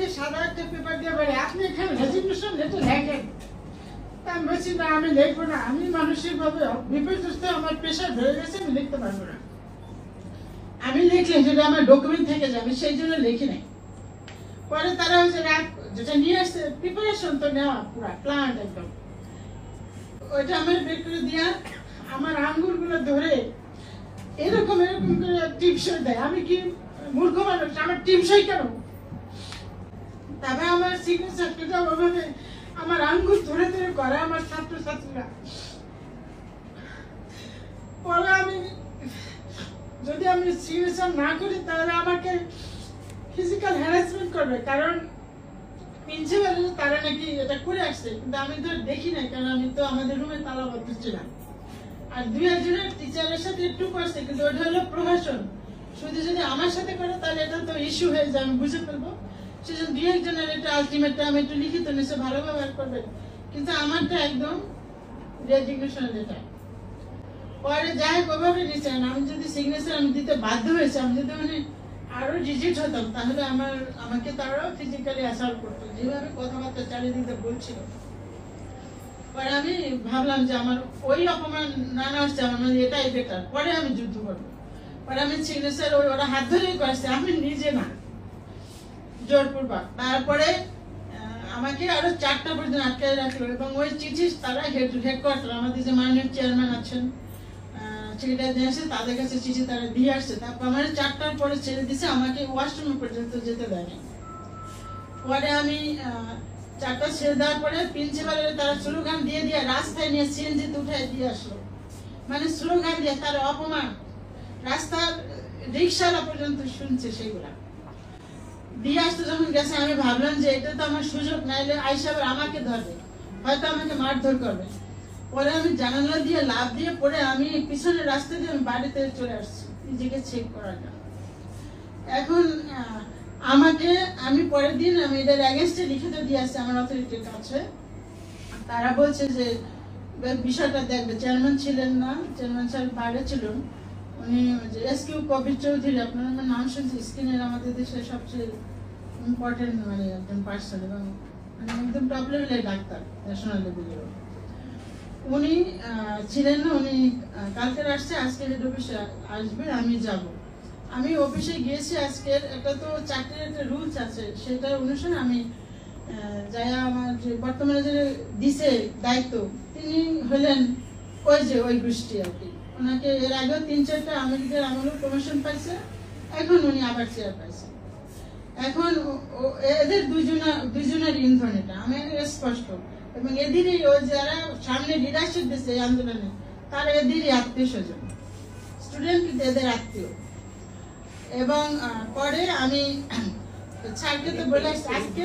আমাকে সাদা একটা পেপার দিয়ে বলে আপনি এখানে রেজিগনেশন লেটার লেখেন। আমি বলছি না, আমি লিখবো না, আমি মানসিক ভাবে বিপর্যস্ত, আমার প্রেশার ধরে গেছে, আমি লিখতে পারবো না। আমি লিখলে যেটা আমার ডকুমেন্ট থেকে যাবে, সেই জন্য লিখি নাই। পরে তারা হচ্ছে যেটা নিয়ে আসছে প্রিপারেশন তো নেওয়া পুরা প্ল্যান্ট একদম, ওইটা আমার বের করে দিয়া আমার আঙ্গুল গুলো ধরে এরকম এরকম করে টিপসই দেয়। আমি কি মূর্খ মানুষ? আমার টিপসই কেন? তবে আমার সিগনেচারটা ওভাবে আমার আঙ্গুল ধরে ধরে করে আমার ছাত্রছাত্রীরা। পরে আমি যদি আমি সিগনেচার না করি তাহলে আমাকে ফিজিক্যাল হ্যারাসমেন্ট করবে, কারণ প্রিন্সিপাল তারা নাকি এটা করে আসছে, কিন্তু আমি তো দেখি নাই, কারণ আমি তো আমাদের রুমে তালাবদ্ধ ছিলাম। আর দুই একজনের টিচারের সাথে একটু করছে, কিন্তু ওটা হলো প্রহসন। শুধু যদি আমার সাথে করে তাহলে এটা তো ইস্যু হয়ে যায়, আমি বুঝে ফেলবো। সেজন্য দুই একজনের একটা আলটিমেটটা আমি একটু লিখিত নিচে ভালো ব্যবহার করবে, কিন্তু আমারটা একদম রেজিগনেশন লেটার। পরে যাই ওভাবে নিচ্ছেন, আমি যদি সিগনেচার আমি দিতে বাধ্য হয়েছে, আমি যদি মানে আরো ডিজিট হতাম, তাহলে আমাকে তারাও ফিজিক্যালি অ্যাসাল্ট করতো, যেভাবে কথাবার্তা চালিয়ে দিতে বলছিল। পরে আমি ভাবলাম যে আমার ওই অপমান না হচ্ছে, আমার মানে এটাই বেটার, পরে আমি যুদ্ধ করবো। পরে আমি সিগনেচার ওরা হাত ধরেই করেছে, আমি নিজে না, জোরপূর্বক। তারপরে আমাকে আরো 4টা পর্যন্ত আটকায় রাখলো, এবং ওই চিঠি তারা হেডকোয়ার্টার আমাদের যে মাননীয় চেয়ারম্যান আছেন, সেক্রেটারি আছে, তাদের কাছে চিঠি তারা দিয়ে আসছে। তারপর আমার 4টার পরে ছেড়ে দিছে, আমাকে ওয়াশরুম পর্যন্ত যেতে দেয়নি। পরে আমি 4টা ছেড়ে দেওয়ার পরে প্রিন্সিপালের তারা স্লোগান দিয়ে দিয়ে রাস্তায় নিয়ে সিএনজিতে উঠায় দিয়ে আসলো, মানে স্লোগান দিয়ে তার অপমান রাস্তার রিক্সাওয়ালা পর্যন্ত শুনছে। সেগুলা দিয়ে আসতে যখন গেছে, আমি ভাবলাম যে এটা তো আমার সুযোগ, নাইলে আইসা আবার আমাকে ধরবে, হয়তো আমাকে মারধর করবে। পরে আমি জানালা দিয়ে লাফ দিয়ে পরে আমি পিছনের রাস্তা দিয়ে আমি বাড়িতে চলে আসছি নিজেকে চেক করার জন্য। এখন আমাকে আমি পরের দিন আমি এটার এগেইনস্টে লিখিত দিয়ে আসছি আমার অথরিটির কাছে। তারা বলছে যে বিষয়টা দেখবে। চেয়ারম্যান ছিলেন না, চেয়ারম্যান স্যার বাইরে ছিলেন, উনি এসকিউ কবির চৌধুরী, আপনারা আমার নাম শুনছি, স্ক্রিনের আমাদের দেশের সবচেয়ে ইম্পর্টেন্ট মানে একজন পার্সন, এবং মানে একদম টপ লেভেলের ডাক্তার, ন্যাশনাল লেভেলের। উনি ছিলেন না, উনি কালকে আসছে, আজকে হেড অফিসে আসবে, আমি যাব। আমি অফিসে গিয়েছি আজকের, একটা তো চাকরির একটা রুলস আছে, সেটা অনুসারে আমি যাই। আমার যে বর্তমানে যে দিছে দায়িত্ব, তিনি হলেন ওই গোষ্ঠী আর কি। ওনাকে এর আগেও 3-4টা আমেরিকার আমলেও প্রমোশন পাইছে, এখন উনি আবার চেয়ার পাইছে। এখন এদের দুজনের ইন্ধন, এটা আমি স্পষ্ট। এবং এদেরই যারা সামনে লিডারশিপ দিচ্ছে এই আন্দোলনে, তারা এদেরই আত্মীয় স্বজন, স্টুডেন্ট কিন্তু এদের আত্মীয়। এবং পরে আমি স্যারকে তো বলে আজকে